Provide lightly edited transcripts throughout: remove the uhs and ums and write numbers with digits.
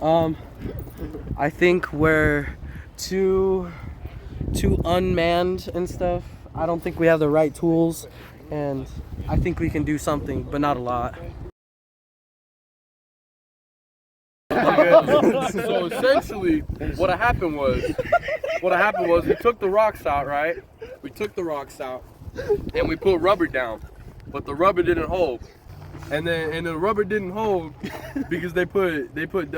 I think we're too unmanned and stuff. I don't think we have the right tools, and I think we can do something, but not a lot. So essentially, what happened was we took the rocks out, right? We took the rocks out, and we put rubber down, but the rubber didn't hold. And the rubber didn't hold because they didn't put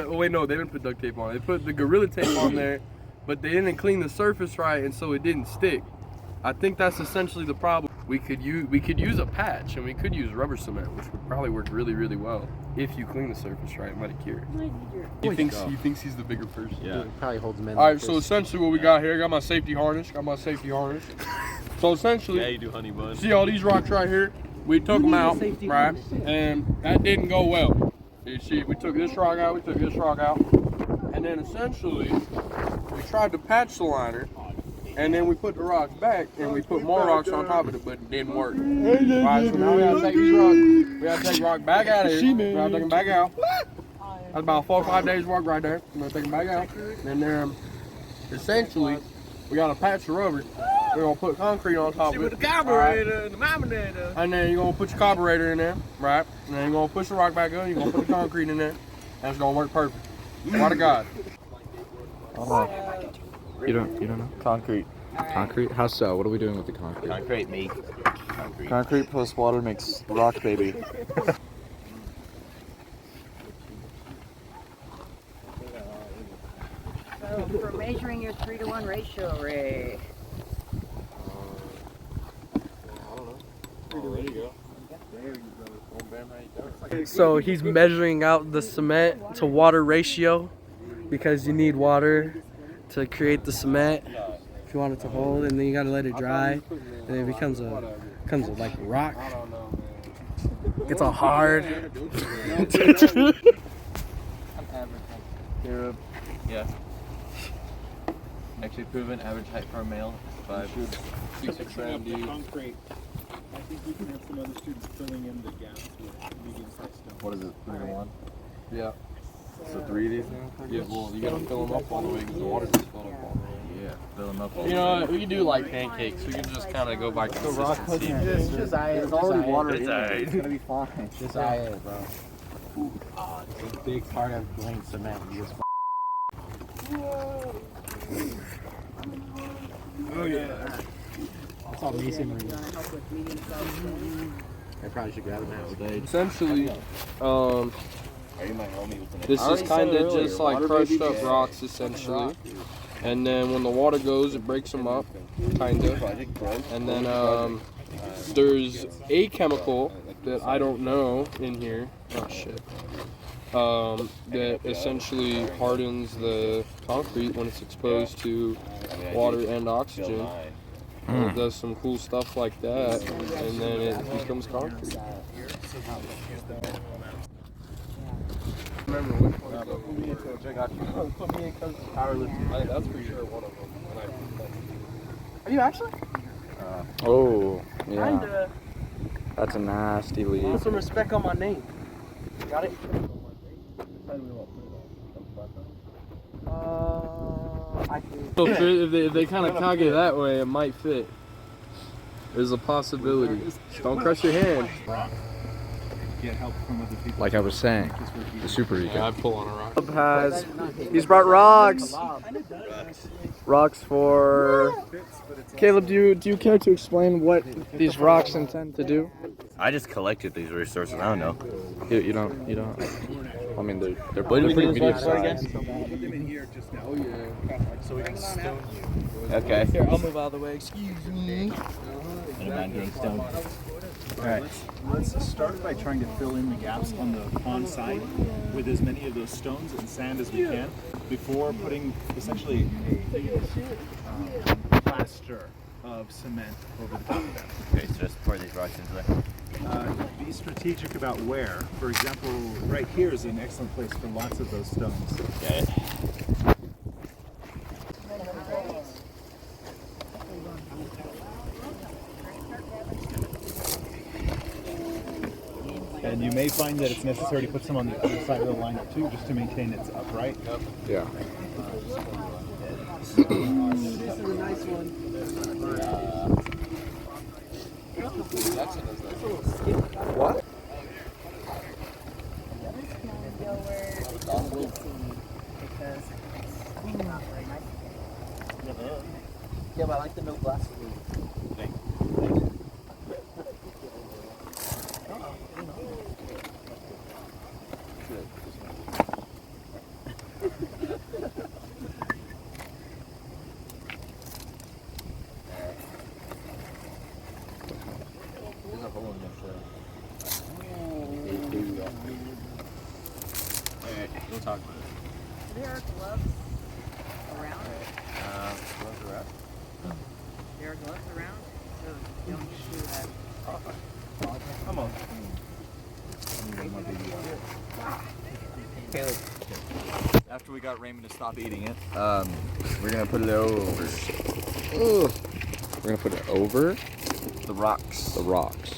duct tape on. They put the Gorilla Tape on there, but they didn't clean the surface right, and so it didn't stick. I think that's essentially the problem. We could use a patch, and we could use rubber cement, which would probably work really, really well if you clean the surface right. Might cure. He thinks he's the bigger person. Yeah, it probably holds men. All right, so essentially what we got here, I got my safety harness. So essentially, Yeah, you do, honey bun. see all these rocks right here? We took them out, right? And that didn't go well. You see, we took this rock out, and then essentially we tried to patch the liner. And then we put the rocks back, and we put more rocks on top of it, but it didn't work. Right, so now we gotta take these rocks. We gotta take rock back out of here. We gotta take them back out. That's about 4 or 5 days work right there. We're gonna take them back out. And then essentially, we gotta patch the rubber. We're gonna put concrete on top of it. The carburetor, the marinator. And then you're gonna put your carburetor in there, right? And then you're gonna push the rock back up. You're gonna put the concrete in there, and it's gonna work perfect. Swear to God. You don't know? Concrete. Concrete? How so? What are we doing with the concrete? Concrete, me. Concrete plus water makes rock, baby. So for measuring your 3-to-1 ratio, Ray. So he's measuring out the cement to water ratio because you need water to create the cement if you want it to hold, and then you gotta let it dry, and then it becomes like rock. It's all hard. Yeah. Actually proven average height for a male is 5. Concrete. I think we can have some other students filling in the gaps with medium-sized stones. What is it, 3 to 1? Yeah. So 3 of these things? Yeah, well, you gotta fill them up all the way because the water just filled up all the way. Yeah, fill them up. You know, we can do like pancakes. We can just kind of go by consistency. It's just it's already water in there. alright. It's gonna be fine. Just it, bro. It's a big part of laying cement. You just Oh yeah. It's all masonry. I probably should grab it nowadays. Essentially, Are you my homie with the this is kind of just like crushed up rocks, essentially. And then when the water goes, it breaks them up, kind of. And then there's a chemical that I don't know in here. Oh shit. That essentially hardens the concrete when it's exposed to water and oxygen. And it does some cool stuff like that, and then it becomes concrete. Remember which one? Put me in coach. I got you. Put me in coach powerlifting. That's for sure one of them. Are you actually? Oh, Kinda. That's a nasty lead. Put some respect on my name. Got it? I think. So if they kind of cock it that way, it might fit. There's a possibility. Just don't crush your hand. Get help from other people. Like I was saying, the Super Eco. I'd pull on a rock. He's brought rocks. Rocks for Caleb. Do you care to explain what these rocks intend to do? I just collected these resources. I don't know. You don't. I mean, they're pretty medium sized. Okay. Here, I'll move out of the way. Excuse me. Alright, let's start by trying to fill in the gaps on the pond side with as many of those stones and sand as we can before putting essentially a plaster of cement over the top of them. Okay, so just pour these rocks into there. Be strategic about where. For example, right here is an excellent place for lots of those stones. Okay. And you may may find that it's necessary to put some on the other side of the lineup too, just to maintain its upright. Yeah. This is a nice one. What? Yeah, but I like the no glasses. There's a hole in this Alright, we'll talk about it. There are gloves around. Gloves are out. There are gloves around, so you don't need to. Come on. After we got Raymond to stop eating it, we're gonna put it over. Ugh. We're gonna put it over The rocks. the rocks.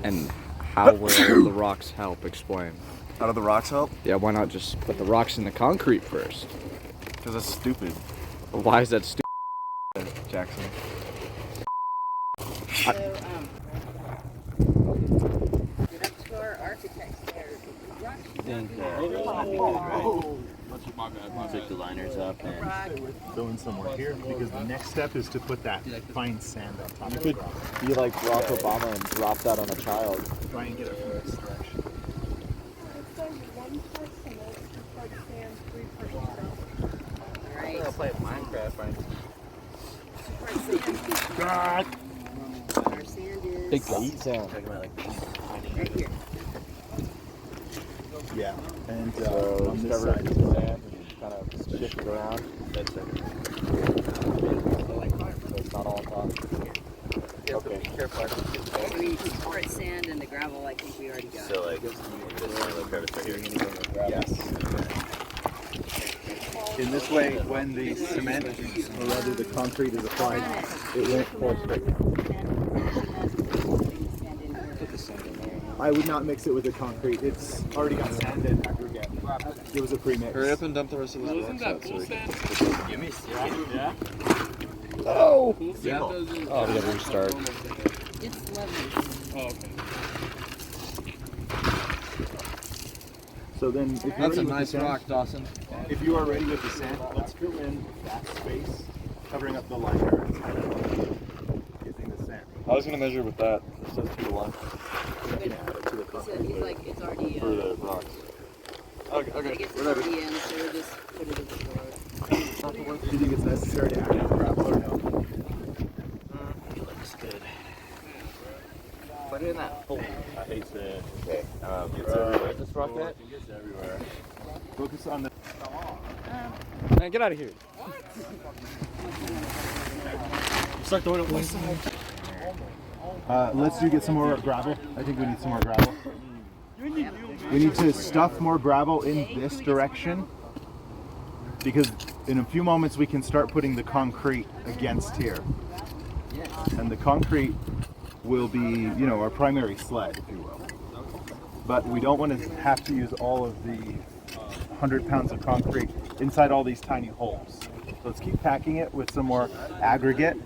And how will the rocks help? Explain. How do the rocks help? Yeah, why not just put the rocks in the concrete first? Because that's stupid, Why is that stupid? Jackson. So, good up to our architects there. Take the liners up and Fill in somewhere here, because the next step is to put that fine sand on top of the rock. Be like Barack Obama and drop that on a child. Try and get it from this direction. Right. I'll play Minecraft, right? God! Our sand is Big sand. Talking about like right here. Yeah, and So on this cover it side. with sand and kind of shift it around. that's it. So it's not all on top. Okay. Be careful. We spread sand and the gravel. I think we already got. So like this little crevice right here. Yes. In this way, when the cement, or rather the concrete is applied, it won't force it. I would not mix it with the concrete. It's already got sand and aggregate. It was a pre-mix. Hurry up and dump the rest of this rocks out so we can... Give me yeah. Oh! Yeah. Oh, we gotta restart. It's lovely. So then, if you're That's ready a with nice the sand, rock, Dawson. if you are ready with the sand, let's fill in that space, covering up the liner and kind of using the sand. I was gonna measure with that. It says 2 to 1 He's like, it's already. for the rocks. Okay, I okay. guess it's already in, so we'll just put it in the floor. Do you think it's necessary to add gravel or no? Looks good. Put it in that hole. I hate sand. Okay. It's everywhere. This rock that? It gets everywhere. Focus on the. Man, get out of here. Start throwing it one side. Let's get some more gravel. I think we need some more gravel. We need to stuff more gravel in this direction, because in a few moments we can start putting the concrete against here. And the concrete will be, you know, our primary sled, if you will. But we don't want to have to use all of the 100 pounds of concrete inside all these tiny holes. So let's keep packing it with some more aggregate,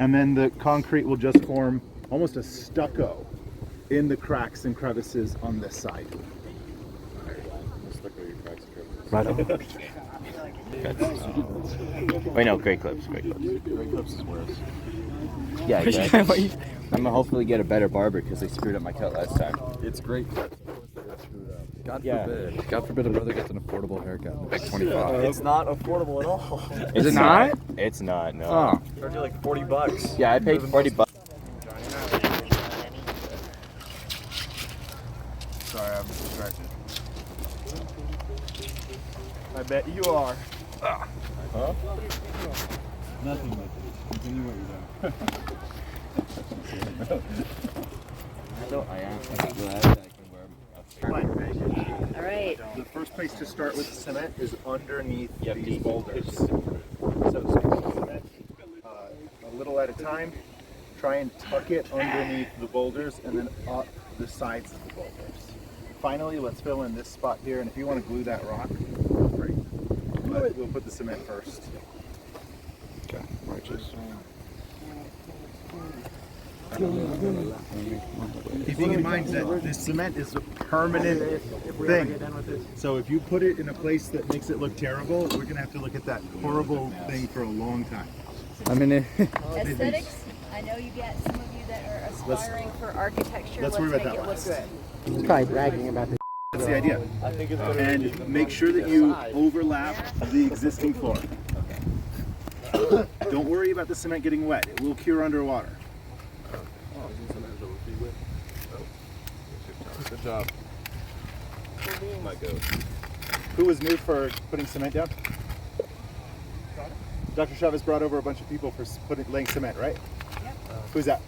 and then the concrete will just form almost a stucco in the cracks and crevices on this side. Right on. Wait, no, Great Clips. Great Clips. Great Clips is worse. Yeah, exactly. I'm gonna hopefully get a better barber because they screwed up my cut last time. It's great. God Yeah. forbid. God forbid a brother gets an affordable haircut. Like 25. It's not affordable at all. Is it not? It's not, no. Oh. Charge you like $40. Yeah, I paid $40. Sorry, I'm distracted. I bet you are. Huh? Nothing like this. Continue what you're doing. I am glad I can wear a All right. The first place to start with the cement is underneath Yep, these these boulders. So stick the cement a little at a time. Try and tuck it underneath the boulders and then up the sides of the boulders. Finally, let's fill in this spot here, and if you want to glue that rock, feel free. But we'll put the cement first. Okay, righteous. Keeping in mind that this cement is a permanent thing. So if you put it in a place that makes it look terrible, we're gonna have to look at that horrible thing for a long time. I mean, Aesthetics, I know you get some of you that are aspiring for architecture. let's Let's worry make about it that look last. good. He's probably bragging about this. That's the idea. And make sure that you overlap the existing floor. Don't worry about the cement getting wet. It will cure underwater. Good job. Who was moved for putting cement down? Dr. Chavez brought over a bunch of people for laying cement, right? Yep. Who's that?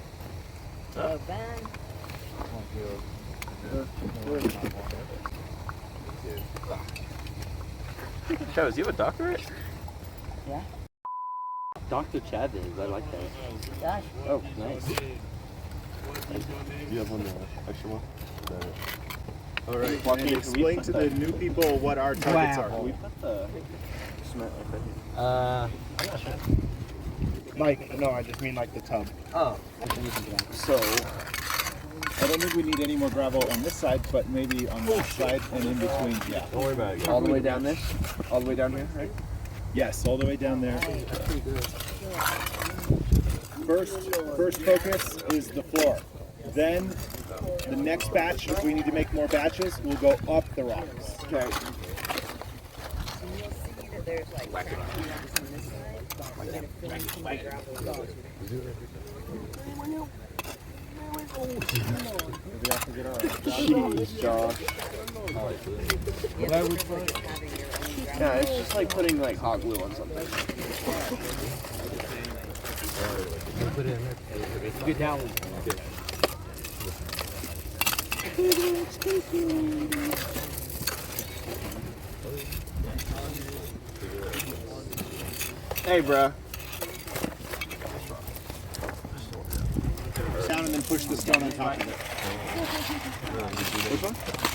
Ben. Chavez, you have a doctorate? Yeah. Dr. Chavez, I like that. Gosh. Oh, nice. Do you have one extra one? All right. And explain to the new people what our targets are. We put the cement like that. Like, no, I just mean like the tub. Oh. So, I don't think we need any more gravel on this side, but maybe on that side and in between. Yeah. Don't worry about it. All the way down this? All the way down here, right? Yes, all the way down there. First focus is the floor. Then the next batch, if we need to make more batches, we'll go up the rocks. Okay. So you'll see that there's like rocks on this side. We're gonna fill in some of the gravel. Jeez, Josh. Yeah, it's just like putting like hot glue on something. Get down. Hey, bruh. Down and then push the stone on top of it. Which one?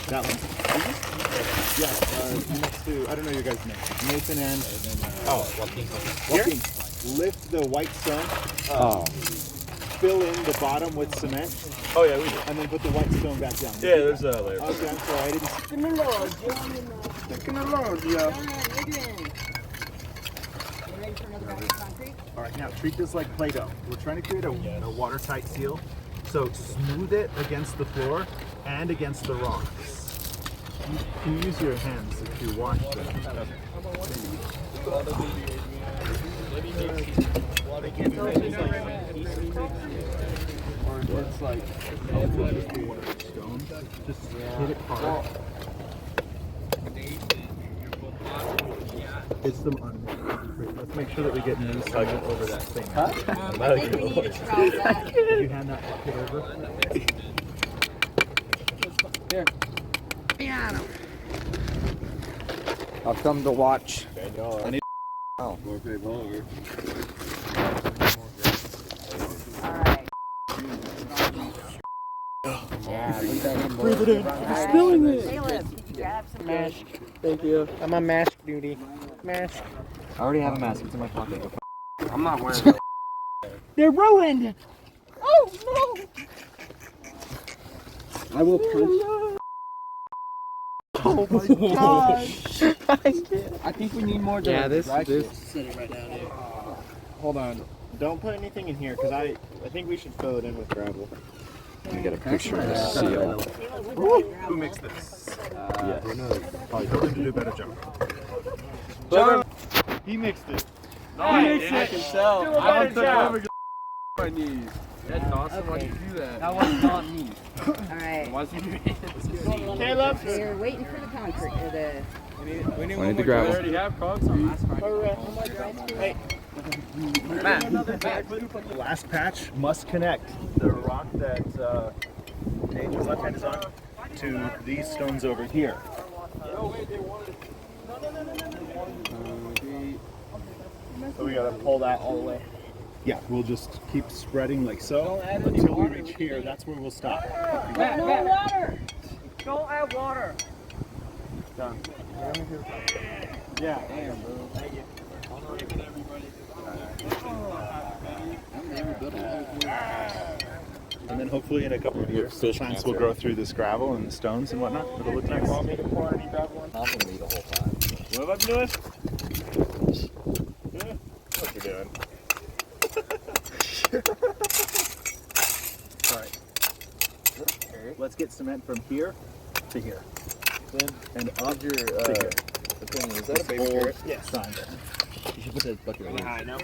That one. Yeah, next to, I don't know your guys' name. Nathan and... Joaquin. Lift the white stone. Fill in the bottom with cement. Oh yeah, we do. And then put the white stone back down. Yeah, there's a layer. Okay, I'm sorry, I didn't... Taking a load, yeah. All right, now treat this like Play-Doh. We're trying to create a watertight seal. So smooth it against the floor and against the rocks. You can use your hands if you wash them. Or it's like Stone. Just hit it hard. It's the let's make sure that we get new cement over that thing. I think we need to try that. Did you hand that bucket over? I've come to watch. All right. Breathe it in. You're spilling it. Caleb, did you grab some Mask. Thank you. I'm on mask duty. Mask. I already have a mask. It's in my pocket. I'm not wearing it. They're ruined. Oh no. I will punch. Oh my gosh. I think we need more. Yeah, this. Sitting right down here. Hold on. Don't put anything in here because I think we should fill it in with gravel. Let me get a picture of this seal. Who mixed this? Yes. Oh, you need to do a better job. John. He mixed it. I can tell. I don't think I'm ever my knees. That's awesome. Why'd you do that? That was not me. All right. Why'd you do it? Caleb. We're waiting for the concrete. Or the We need I need the We gravel. already have concrete. Hey. The last patch must connect the rock that Angel's left hand is on to these stones over here. So we gotta pull that all the way. Yeah, we'll just keep spreading like so until we reach here. That's where we'll stop. No water! Don't add water. Yeah. And then hopefully in a couple of years, the plants will grow through this gravel and the stones and whatnot. It'll look nice. I'm gonna be the whole time. What am I doing? What you doing? Alright. Let's get cement from here to here. And up Your to here. opinion, is that a baby carrot? Yes. You should put that bucket right here. now.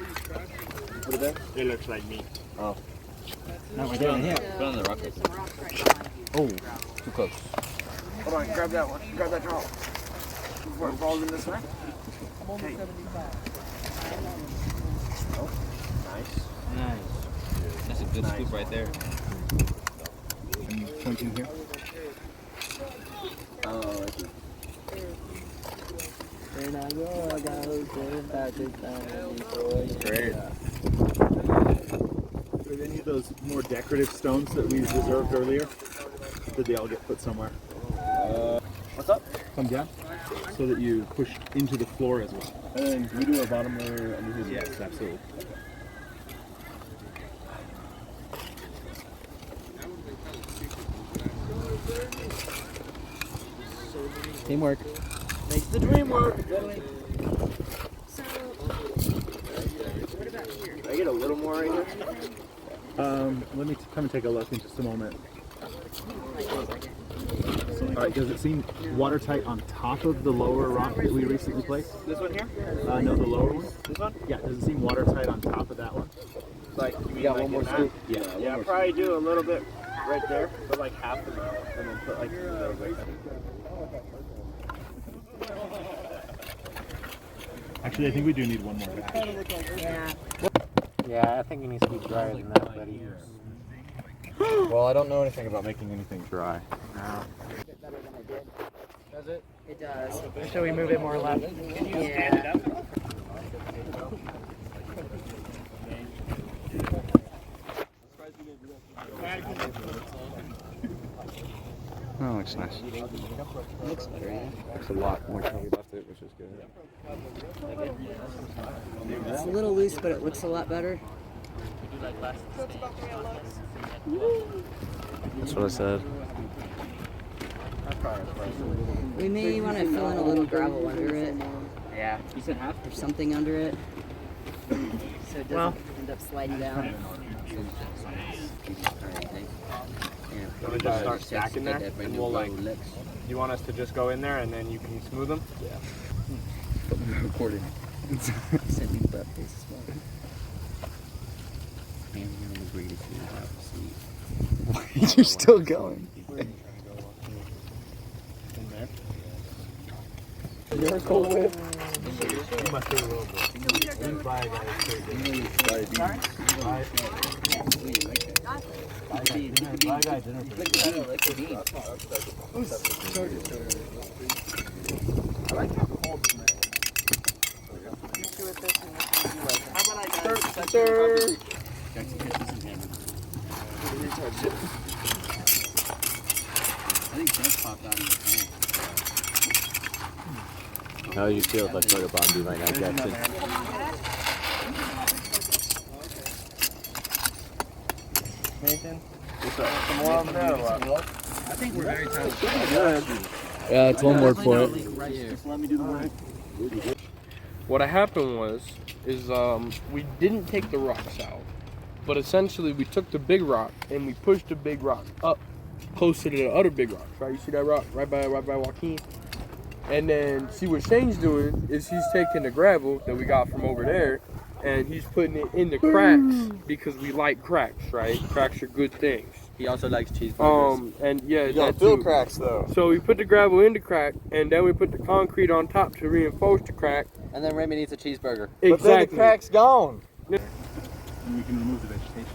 Put it there? It looks like me. Oh. No, we're doing it. Put it on the rock. There's some rocks right behind you. Oh, too close. Hold on, grab that one. Grab that draw. Before it falls in this way. Hey. Oh, nice. That's a good scoop right there. Pointing here. Oh, Great. Did any of those more decorative stones that we reserved earlier, did they all get put somewhere? what's up? Come down, so that you push into the floor as well. And then can we do a bottom layer under his? Yes, absolutely. Teamwork. Makes the dream work. So, what about here? Can I get a little more right here? Let me come and take a look in just a moment. All right, does it seem watertight on top of the lower rock that we recently placed? This one here? No, the lower one. This one? Yeah, does it seem watertight on top of that one? Like, you got one more scoop? Yeah. Yeah, probably do a little bit right there, but like half of it, and then put like a little bit. Actually, I think we do need one more batch. Yeah. Yeah, I think it needs to be drier than that, buddy. Well, I don't know anything about making anything dry. Does it? It does. Should we move it more left? Yeah. Oh, looks nice. Looks better, yeah. Looks a lot more chunky left it, which is good. It's a little loose, but it looks a lot better. That's what I said. We may want to fill in a little gravel under it. Yeah. Or something under it. So it doesn't end up sliding down. Want to just start stacking there? And we'll like, do you want us to just go in there and then you can smooth them? Yeah. Recording. You're still going. You're cool with. You must do a little bit. These buy guys How do you feel about photobomb right now, Jackson? Nathan? Some more of them there or what? I think we're very tight. Yeah, it's one more for it. Right here. Just let me do the work. What happened is we didn't take the rocks out, but essentially we took the big rock and we pushed the big rock up closer to the other big rocks, right? You see that rock right by Joaquin? And then see what Shane's doing is he's taking the gravel that we got from over there and he's putting it in the cracks because we like cracks, right? Cracks are good things. He also likes cheeseburgers. And yeah, You gotta that fill too. cracks though. So we put the gravel in the crack and then we put the concrete on top to reinforce the crack. And then Remy needs a cheeseburger. But then the crack's gone. And we can remove the vegetation.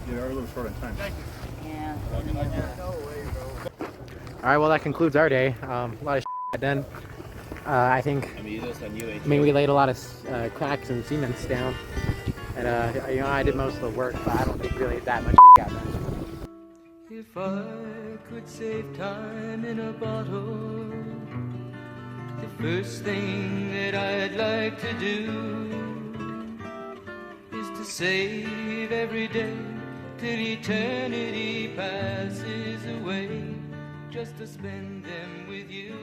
They are a little short on time. Yeah. All right, well that concludes our day. A lot of done. I think. I mean, we laid a lot of cracks and cements down. And I did most of the work, but I don't think really that much got done. If I could save time in a bottle, the first thing that I'd like to do is to save every day till eternity passes away, just to spend them with you.